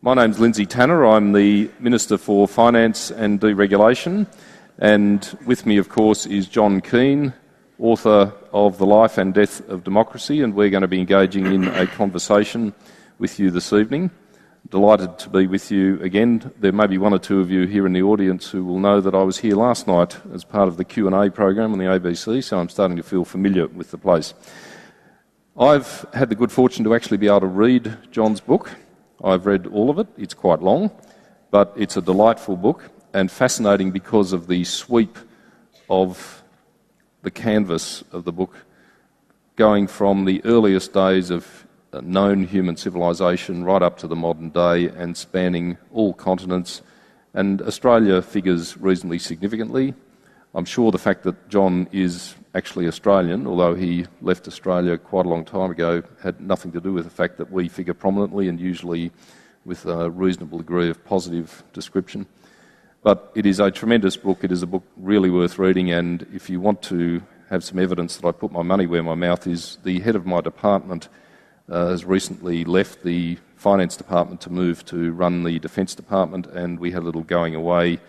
My name's Lindsay Tanner. I'm the Minister for Finance and Deregulation, and with me, of course, is John Keane, author of The Life and Death of Democracy, and we're going to be engaging in a conversation with you this evening. Delighted to be with you again. There may be one or two of you here in the audience who will know that I was here last night as part of the Q&A program on the ABC, so I'm starting to feel familiar with the place. I've had the good fortune to actually be able to read John's book. I've read all of it. It's quite long, but it's a delightful book and fascinating because of the sweep of the canvas of the book, going from the earliest days of known human civilization right up to the modern day and spanning all continents. And Australia figures reasonably significantly. I'm sure the fact that John is actually Australian, although he left Australia quite a long time ago, had nothing to do with the fact that we figure prominently and usually with a reasonable degree of positive description. But it is a tremendous book. It is a book really worth reading, and if you want to have some evidence that I put my money where my mouth is, the head of my department has recently left the finance department to move to run the defence department, and we had a little going away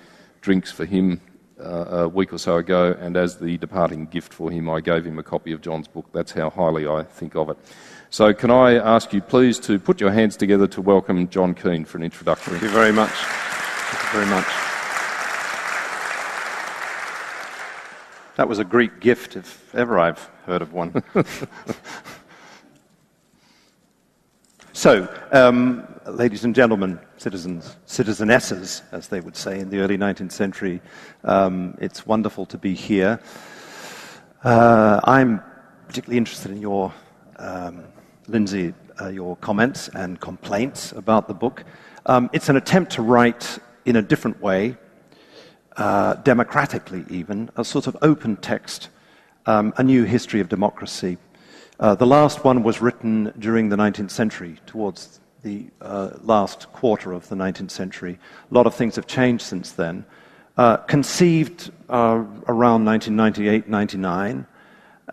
drinks for him a week or so ago, and as the departing gift for him, I gave him a copy of John's book. That's how highly I think of it. So can I ask you please to put your hands together to welcome John Keane for an introduction. Thank you very much. Thank you very much. That was a Greek gift, if ever I've heard of one. So, ladies and gentlemen, citizens, citizenesses, as they would say in the early 19th century, it's wonderful to be here. I'm particularly interested in your, Lindsay, your comments and complaints about the book. It's an attempt to write in a different way, democratically even, a sort of open text, a new history of democracy. The last one was written during the 19th century, towards the last quarter of the 19th century. A lot of things have changed since then. Conceived around 1998-99,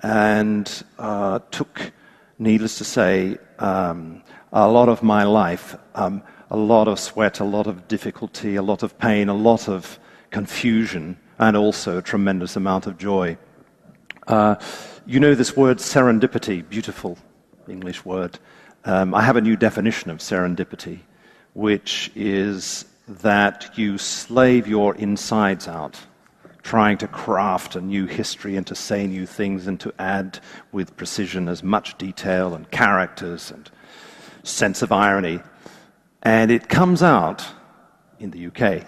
and took, needless to say, a lot of my life, a lot of sweat, a lot of difficulty, a lot of pain, a lot of confusion, and also a tremendous amount of joy. You know this word serendipity, beautiful English word. I have a new definition of serendipity, which is that you slave your insides out, trying to craft a new history and to say new things and to add with precision as much detail and characters and sense of irony. And it comes out in the UK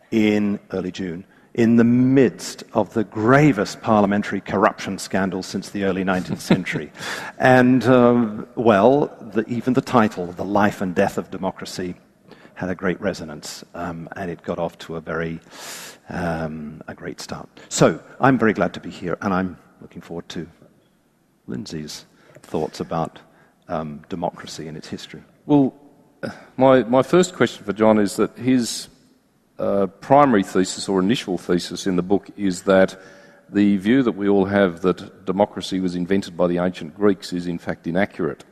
in early June, in the midst of the gravest parliamentary corruption scandal since the early 19th century. And, even the title, The Life and Death of Democracy, had a great resonance, and it got off to a great start. So, I'm very glad to be here, and I'm looking forward to Lindsay's thoughts about democracy and its history. Well, my first question for John is that his primary thesis or initial thesis in the book is that the view that we all have that democracy was invented by the ancient Greeks is in fact inaccurate,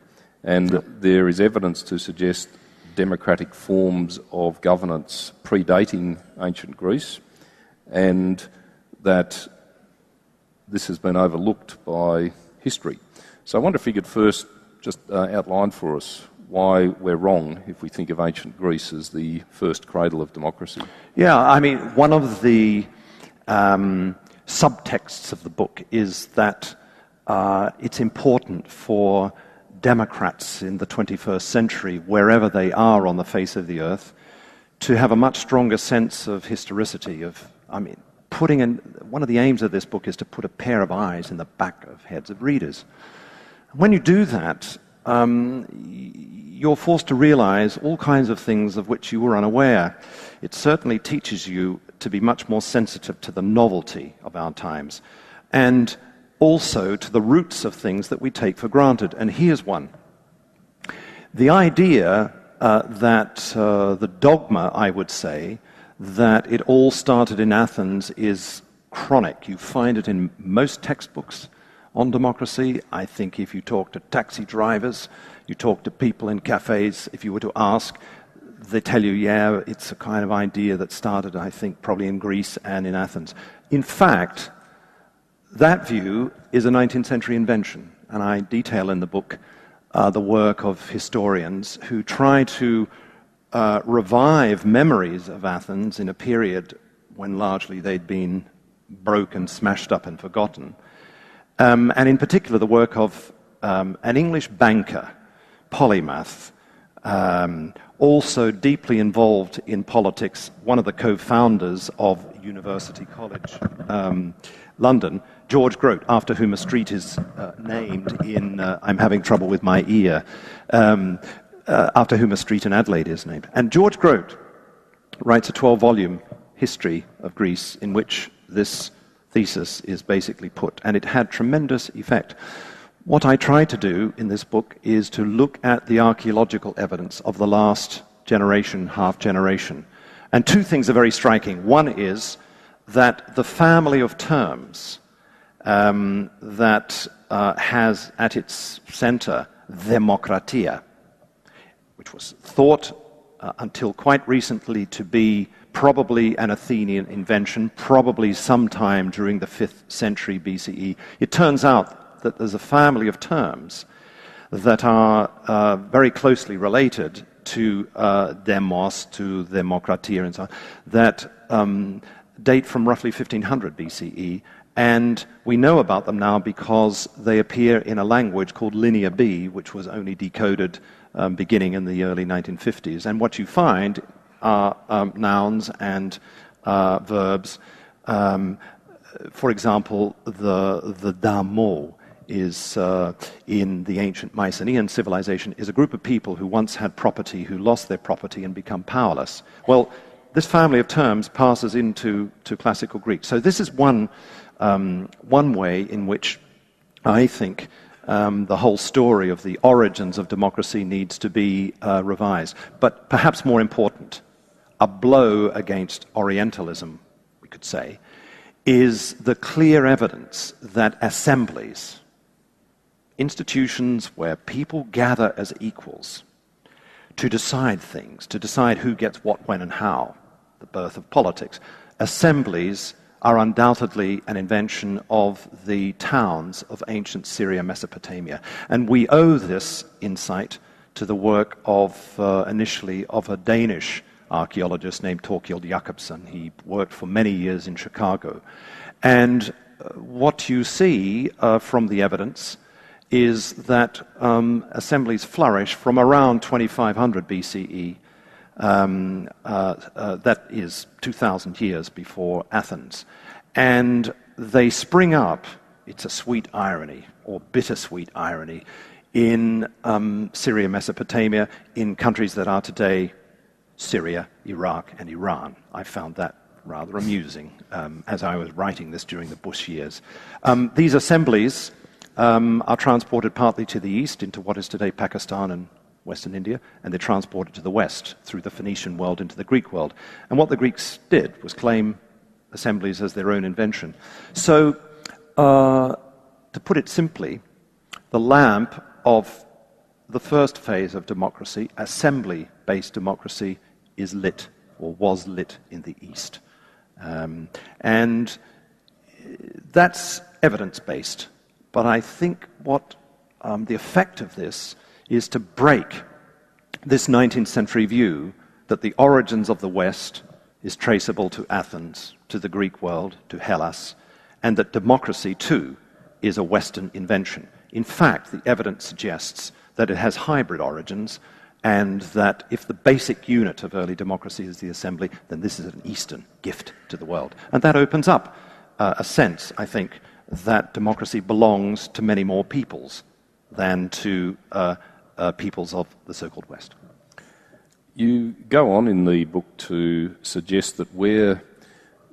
and there is evidence to suggest democratic forms of governance predating ancient Greece, and that this has been overlooked by history. So I wonder if you could first just outline for us why we're wrong if we think of ancient Greece as the first cradle of democracy. Yeah, I mean, one of the subtexts of the book is that it's important for democrats in the 21st century, wherever they are on the face of the earth, to have a much stronger sense of historicity, putting in, one of the aims of this book is to put a pair of eyes in the back of heads of readers. When you do that, you're forced to realize all kinds of things of which you were unaware. It certainly teaches you to be much more sensitive to the novelty of our times, and also to the roots of things that we take for granted. And here's one. The idea that the dogma, I would say, that it all started in Athens is chronic. You find it in most textbooks on democracy. I think if you talk to taxi drivers, you talk to people in cafes, if you were to ask, they tell you, yeah, it's a kind of idea that started, I think, probably in Greece and in Athens. In fact, that view is a 19th century invention, and I detail in the book the work of historians who try to revive memories of Athens in a period when largely they'd been broken, smashed up and forgotten. And in particular the work of an English banker, polymath, also deeply involved in politics, one of the co-founders of University College London, George Grote, after whom a street is named in, I'm having trouble with my ear, after whom a street in Adelaide is named. And George Grote writes a 12-volume history of Greece in which this thesis is basically put, and it had tremendous effect. What I try to do in this book is to look at the archaeological evidence of the last generation, half generation. And two things are very striking. One is that the family of terms that has at its center demokratia, which was thought until quite recently to be probably an Athenian invention, probably sometime during the 5th century BCE. It turns out that there's a family of terms that are very closely related to demos, to demokratia and so on, that date from roughly 1500 BCE, and we know about them now because they appear in a language called Linear B, which was only decoded beginning in the early 1950s. And what you find are nouns and verbs. For example, the damo is in the ancient Mycenaean civilization is a group of people who once had property, who lost their property and become powerless. Well, this family of terms passes into classical Greek. So this is one way in which I think the whole story of the origins of democracy needs to be revised. But perhaps more important, a blow against Orientalism, we could say, is the clear evidence that assemblies, institutions where people gather as equals to decide things, to decide who gets what, when, and how, the birth of politics, assemblies are undoubtedly an invention of the towns of ancient Syria, Mesopotamia. And we owe this insight to the work of, initially, of a Danish archaeologist named Thorkild Jacobsen. He worked for many years in Chicago. And what you see from the evidence is that assemblies flourish from around 2500 BCE. That is 2,000 years before Athens. And they spring up, it's a sweet irony, or bittersweet irony, in Syria, Mesopotamia, in countries that are today Syria, Iraq, and Iran. I found that rather amusing as I was writing this during the Bush years. These assemblies are transported partly to the east into what is today Pakistan and Western India, and they're transported to the west through the Phoenician world into the Greek world. And what the Greeks did was claim assemblies as their own invention. So, to put it simply, the lamp of the first phase of democracy, assembly-based democracy, is lit, or was lit in the East. And that's evidence-based. But I think what the effect of this is to break this 19th century view that the origins of the West is traceable to Athens, to the Greek world, to Hellas, and that democracy, too, is a Western invention. In fact, the evidence suggests that it has hybrid origins, and that if the basic unit of early democracy is the assembly, then this is an Eastern gift to the world. And that opens up a sense, I think, that democracy belongs to many more peoples than to peoples of the so-called West. You go on in the book to suggest that where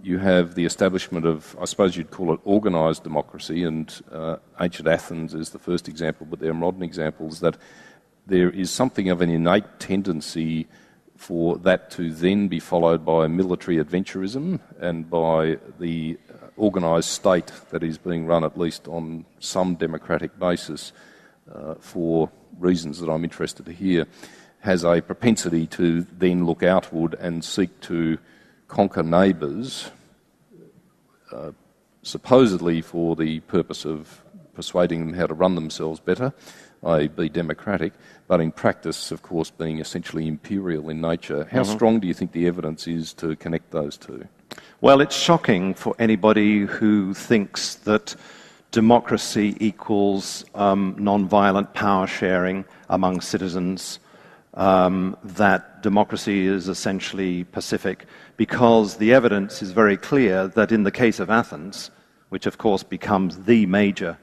you have the establishment of, I suppose you'd call it organised democracy, and ancient Athens is the first example, but there are modern examples, that there is something of an innate tendency for that to then be followed by military adventurism and by the organised state that is being run at least on some democratic basis for reasons that I'm interested to hear. has a propensity to then look outward and seek to conquer neighbours, supposedly for the purpose of persuading them how to run themselves better, i.e. be democratic, but in practice, of course, being essentially imperial in nature. How strong do you think the evidence is to connect those two? Well, it's shocking for anybody who thinks that democracy equals non-violent power sharing among citizens, that democracy is essentially pacific, because the evidence is very clear that in the case of Athens, which of course becomes the major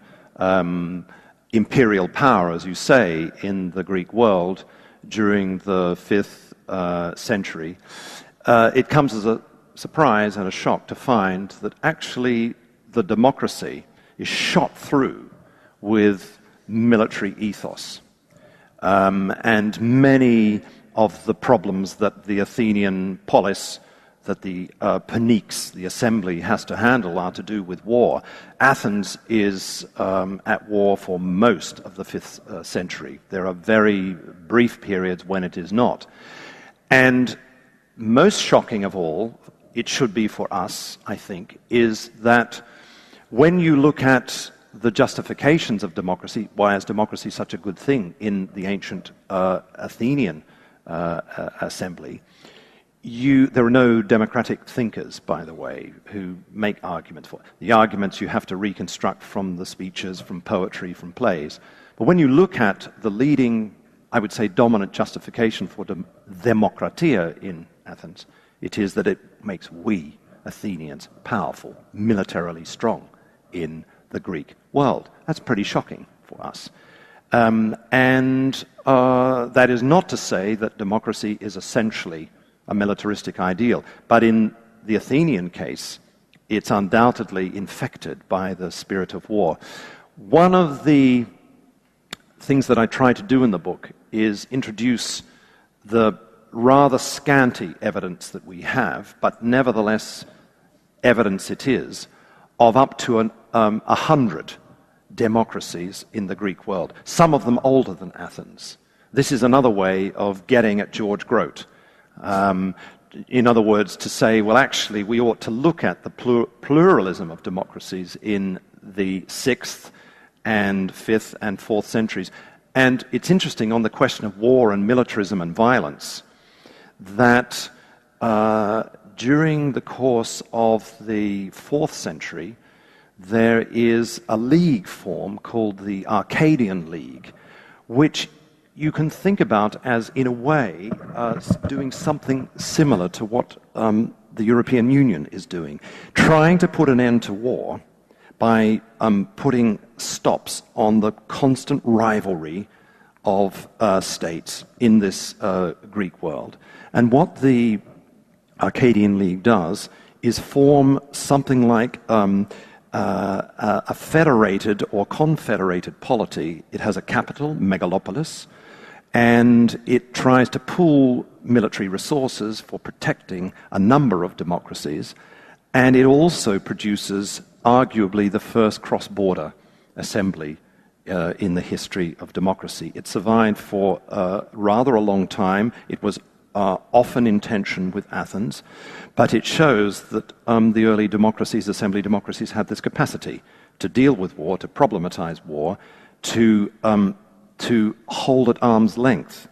imperial power, as you say, in the Greek world during the 5th century, it comes as a surprise and a shock to find that actually the democracy is shot through with military ethos. And many of the problems that the Athenian polis, that the paniques, the assembly, has to handle are to do with war. Athens is at war for most of the 5th century. There are very brief periods when it is not. And most shocking of all, it should be for us, I think, is that when you look at the justifications of democracy, why is democracy such a good thing in the ancient Athenian assembly, there are no democratic thinkers, by the way, who make arguments for it. The arguments you have to reconstruct from the speeches, from poetry, from plays. But when you look at the leading, I would say, dominant justification for democratia in Athens, it is that it makes we, Athenians, powerful, militarily strong in the Greek world. That's pretty shocking for us. And that is not to say that democracy is essentially a militaristic ideal, but in the Athenian case, it's undoubtedly infected by the spirit of war. One of the things that I try to do in the book is introduce the rather scanty evidence that we have, but nevertheless evidence it is, of up to 100 democracies in the Greek world, some of them older than Athens. This is another way of getting at George Grote. In other words, to say, well, actually, we ought to look at the pluralism of democracies in the 6th and 5th and 4th centuries. And it's interesting on the question of war and militarism and violence that during the course of the 4th century, there is a league formed called the Arcadian League, which you can think about as, in a way, doing something similar to what the European Union is doing, trying to put an end to war by putting stops on the constant rivalry of states in this Greek world. And what the Arcadian League does is form something like a federated or confederated polity. It has a capital, megalopolis, and it tries to pool military resources for protecting a number of democracies, and it also produces arguably the first cross-border assembly in the history of democracy. It survived for rather a long time. It was often in tension with Athens, but it shows that the early democracies, assembly democracies, had this capacity to deal with war, to problematize war, to hold at arm's length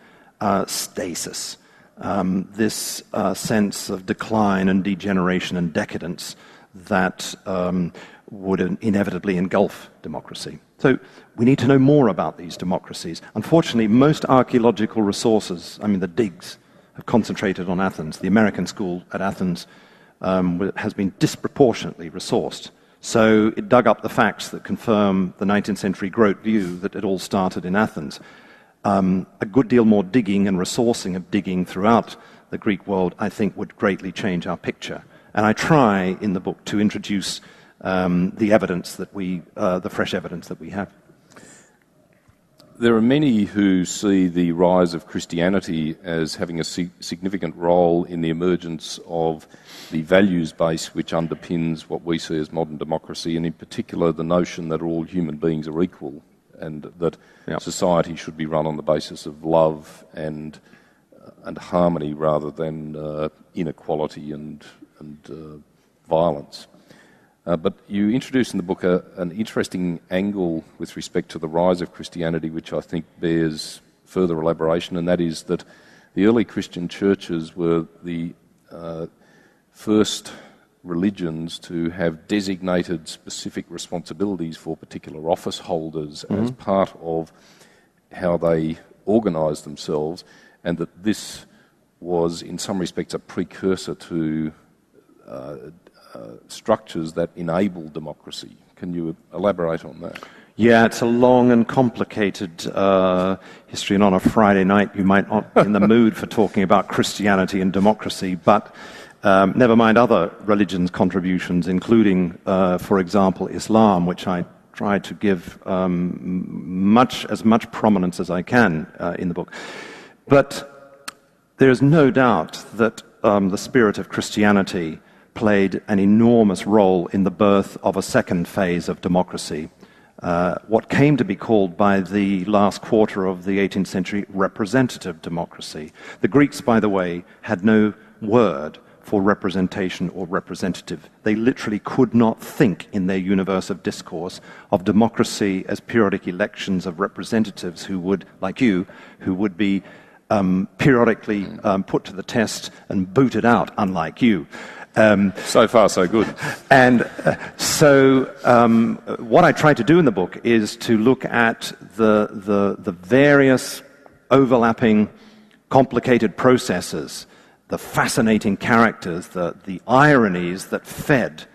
stasis, this sense of decline and degeneration and decadence that would inevitably engulf democracy. So we need to know more about these democracies. Unfortunately, most archaeological resources, the digs, have concentrated on Athens. The American school at Athens has been disproportionately resourced. So it dug up the facts that confirm the 19th century Grote view that it all started in Athens. A good deal more digging and resourcing of digging throughout the Greek world, I think, would greatly change our picture. And I try in the book to introduce the evidence that the fresh evidence that we have. There are many who see the rise of Christianity as having a significant role in the emergence of the values base which underpins what we see as modern democracy, and in particular the notion that all human beings are equal and that society should be run on the basis of love and harmony rather than inequality and violence. But you introduce in the book an interesting angle with respect to the rise of Christianity, which I think bears further elaboration, and that is that the early Christian churches were the first religions to have designated specific responsibilities for particular office holders as part of how they organised themselves, and that this was in some respects a precursor to structures that enable democracy. Can you elaborate on that? Yeah, it's a long and complicated history, and on a Friday night you might not be in the mood for talking about Christianity and democracy, but never mind other religions' contributions, including, for example, Islam, which I try to give as much prominence as I can in the book. But there's no doubt that the spirit of Christianity played an enormous role in the birth of a second phase of democracy, what came to be called by the last quarter of the 18th century representative democracy. The Greeks, by the way, had no word for representation or representative. They literally could not think in their universe of discourse of democracy as periodic elections of representatives who would, like you, who would be periodically put to the test and booted out, unlike you. So far, so good. And so what I try to do in the book is to look at the various overlapping, complicated processes, the fascinating characters, the ironies that fed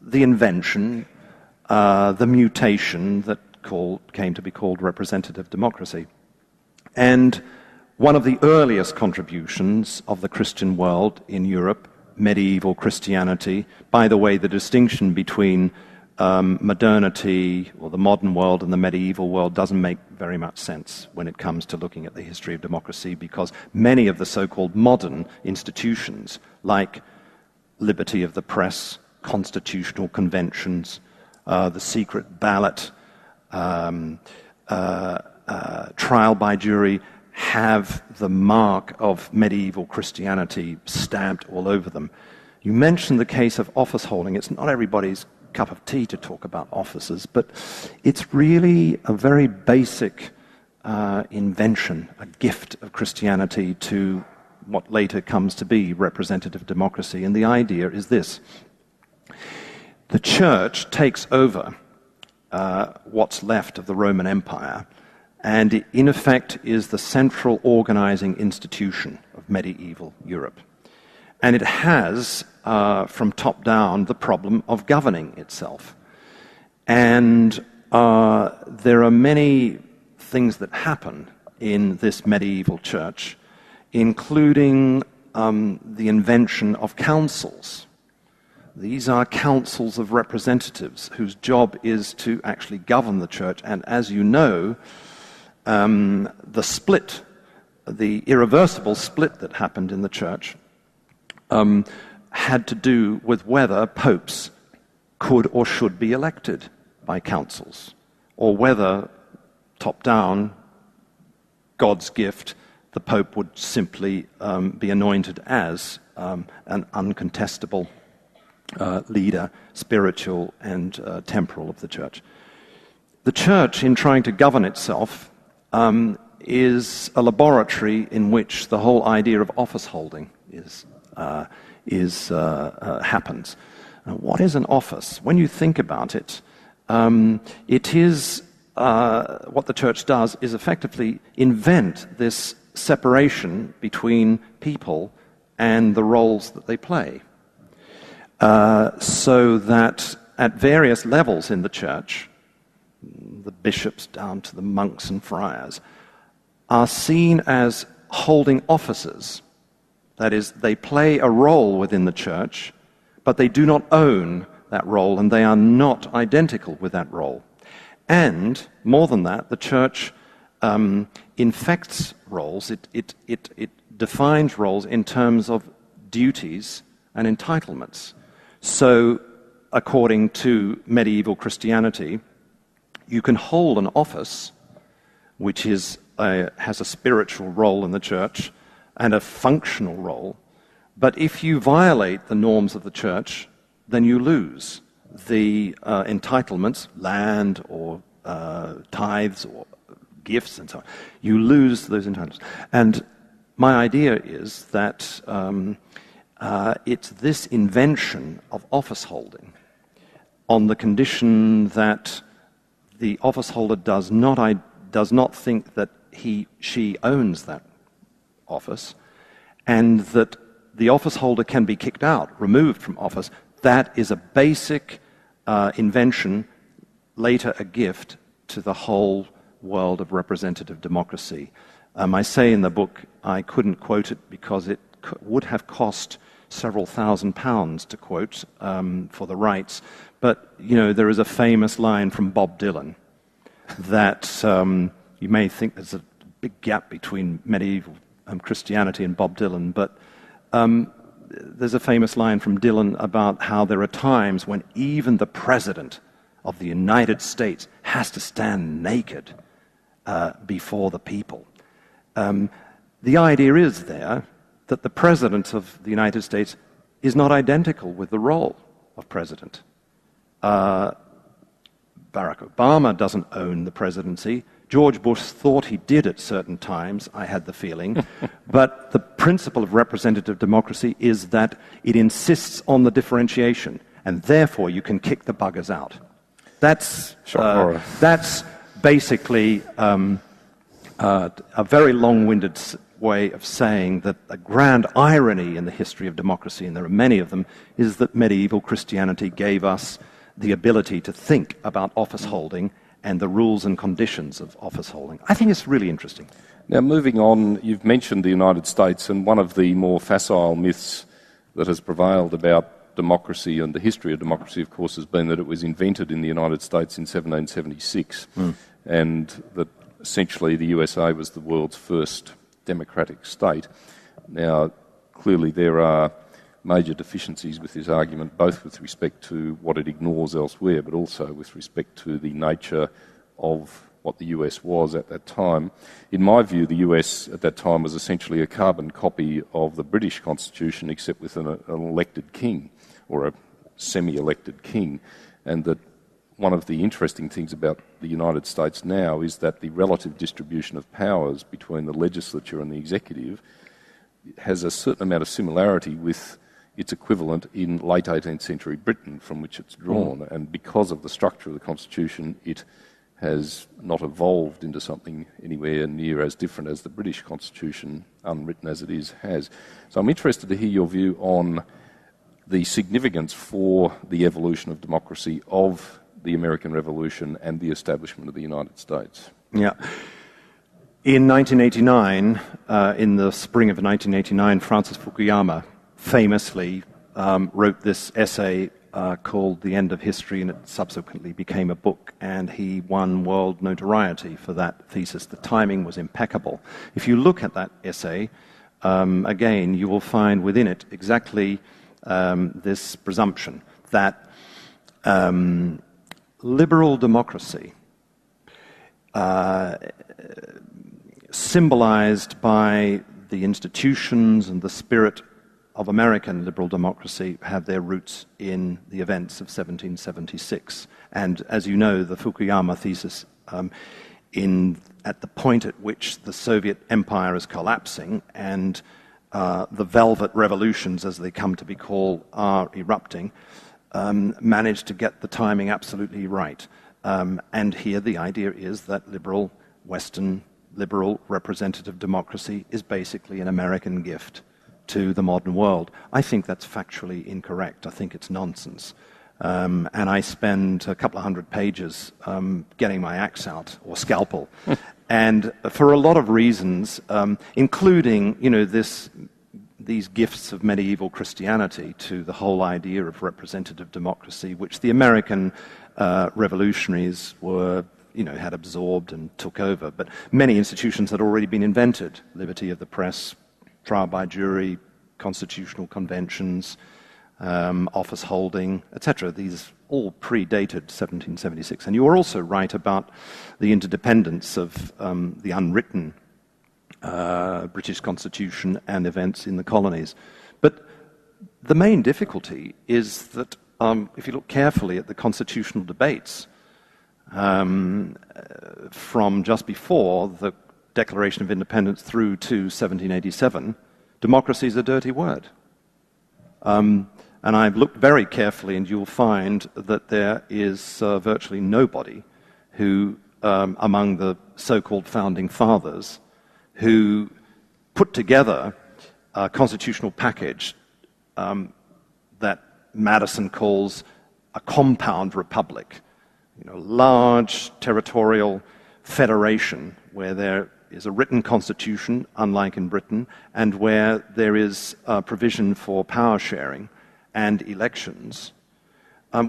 the invention, the mutation that came to be called representative democracy. And one of the earliest contributions of the Christian world in Europe, medieval Christianity. By the way, the distinction between modernity, or the modern world, and the medieval world doesn't make very much sense when it comes to looking at the history of democracy, because many of the so-called modern institutions, like liberty of the press, constitutional conventions, the secret ballot, trial by jury, have the mark of medieval Christianity stamped all over them. You mentioned the case of office holding. It's not everybody's cup of tea to talk about offices, but it's really a very basic invention, a gift of Christianity to what later comes to be representative democracy. And the idea is this: the church takes over what's left of the Roman Empire, and it, in effect, is the central organizing institution of medieval Europe. And it has, from top down, the problem of governing itself. And there are many things that happen in this medieval church, including the invention of councils. These are councils of representatives whose job is to actually govern the church. And as you know, the split, the irreversible split that happened in the church, had to do with whether popes could or should be elected by councils, or whether, top down, God's gift, the pope would simply be anointed as an uncontestable leader, spiritual and temporal, of the church. The church, in trying to govern itself, is a laboratory in which the whole idea of office holding happens. What is an office? When you think about it, it is what the church does is effectively invent this separation between people and the roles that they play, so that at various levels in the church, the bishops down to the monks and friars, are seen as holding offices. That is, they play a role within the church, but they do not own that role, and they are not identical with that role. And, more than that, the church infects roles. It defines roles in terms of duties and entitlements. So, according to medieval Christianity, you can hold an office which has a spiritual role in the church, and a functional role. But if you violate the norms of the church, then you lose the entitlements, land or tithes or gifts and so on. You lose those entitlements. And my idea is that it's this invention of office holding on the condition that the office holder does not think that she owns that office, and that the office holder can be kicked out, removed from office. That is a basic invention, later a gift to the whole world of representative democracy. I say in the book, I couldn't quote it because it would have cost several £1,000s to quote for the rights. But, there is a famous line from Bob Dylan that you may think there's a big gap between medieval Christianity and Bob Dylan, but there's a famous line from Dylan about how there are times when even the President of the United States has to stand naked before the people. The idea is there that the President of the United States is not identical with the role of President. Barack Obama doesn't own the presidency. George Bush thought he did at certain times, I had the feeling. But the principle of representative democracy is that it insists on the differentiation, and therefore you can kick the buggers out. That's basically a very long-winded way of saying that a grand irony in the history of democracy, and there are many of them, is that medieval Christianity gave us the ability to think about office holding and the rules and conditions of office holding. I think it's really interesting. Now, moving on, you've mentioned the United States, and one of the more facile myths that has prevailed about democracy and the history of democracy, of course, has been that it was invented in the United States in 1776, and that essentially the USA was the world's first democratic state. Now, clearly there are major deficiencies with this argument, both with respect to what it ignores elsewhere, but also with respect to the nature of what the US was at that time. In my view, the US at that time was essentially a carbon copy of the British Constitution, except with an elected king, or a semi-elected king, and that one of the interesting things about the United States now is that the relative distribution of powers between the legislature and the executive has a certain amount of similarity with its equivalent in late 18th century Britain, from which it's drawn. And because of the structure of the Constitution, it has not evolved into something anywhere near as different as the British Constitution, unwritten as it is, has. So I'm interested to hear your view on the significance for the evolution of democracy of the American Revolution and the establishment of the United States. Yeah. In 1989, in the spring of 1989, Francis Fukuyama famously wrote this essay called The End of History, and it subsequently became a book, and he won world notoriety for that thesis. The timing was impeccable. If you look at that essay, again, you will find within it exactly this presumption that liberal democracy, symbolized by the institutions and the spirit of American liberal democracy, have their roots in the events of 1776. And as you know, the Fukuyama thesis, at the point at which the Soviet Empire is collapsing and the Velvet Revolutions, as they come to be called, are erupting, managed to get the timing absolutely right. And here the idea is that liberal, Western, liberal representative democracy is basically an American gift to the modern world. I think that's factually incorrect. I think it's nonsense. And I spend a couple of hundred pages getting my axe out, or scalpel. And for a lot of reasons, including, these gifts of medieval Christianity to the whole idea of representative democracy, which the American revolutionaries had absorbed and took over. But many institutions had already been invented: liberty of the press, trial by jury, constitutional conventions, office holding, etc. These all predated 1776. And you are also right about the interdependence of the unwritten British Constitution and events in the colonies. But the main difficulty is that if you look carefully at the constitutional debates from just before the Declaration of Independence through to 1787, democracy is a dirty word. And I've looked very carefully, and you'll find that there is virtually nobody who, among the so-called founding fathers, who put together a constitutional package that Madison calls a compound republic, large territorial federation where there is a written constitution, unlike in Britain, and where there is provision for power sharing and elections.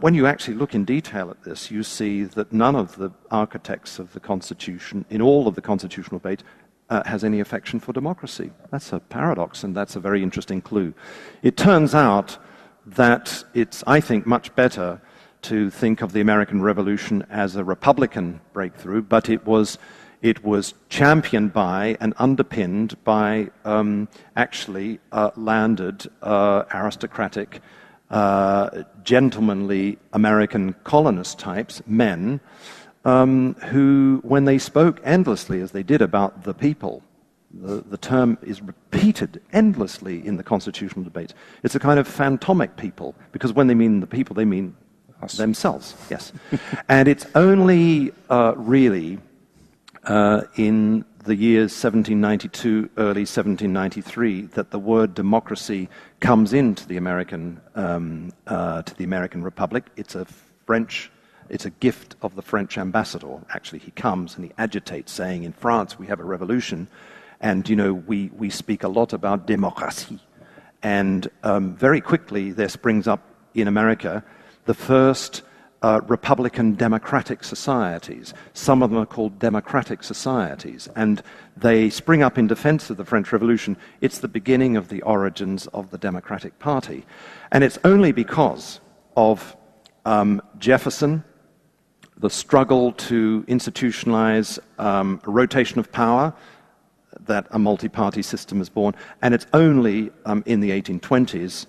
When you actually look in detail at this, you see that none of the architects of the Constitution, in all of the constitutional debate, has any affection for democracy. That's a paradox, and that's a very interesting clue. It turns out that it's, I think, much better to think of the American Revolution as a Republican breakthrough, but it was championed by and underpinned by actually landed aristocratic, gentlemanly American colonist types, men, who, when they spoke endlessly, as they did about the people, the term is repeated endlessly in the constitutional debates. It's a kind of phantomic people, because when they mean the people, they mean themselves, yes. And it's only really in the years 1792, early 1793, that the word democracy comes into the American Republic. It's a gift of the French ambassador. Actually, he comes and he agitates, saying, in France we have a revolution, and we speak a lot about démocratie. And very quickly there springs up in America the first Republican democratic societies. Some of them are called democratic societies, and they spring up in defense of the French Revolution. It's the beginning of the origins of the Democratic Party. And it's only because of Jefferson, the struggle to institutionalize a rotation of power, that a multi-party system is born. And it's only in the 1820s,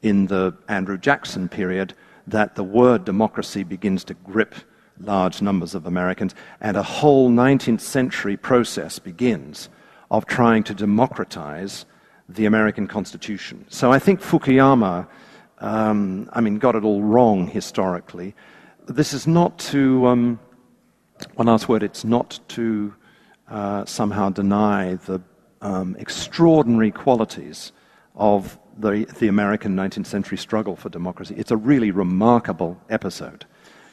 in the Andrew Jackson period, that the word democracy begins to grip large numbers of Americans, and a whole 19th century process begins of trying to democratize the American Constitution. So I think Fukuyama, got it all wrong historically. This is not to, one last word, it's not to somehow deny the extraordinary qualities of the American 19th century struggle for democracy. It's a really remarkable episode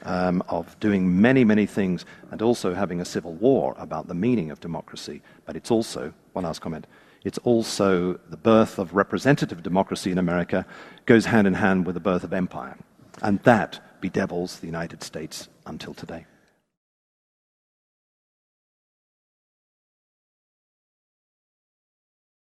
of doing many, many things, and also having a civil war about the meaning of democracy. But it's also, one last comment, it's also the birth of representative democracy in America goes hand in hand with the birth of empire. And that bedevils the United States until today.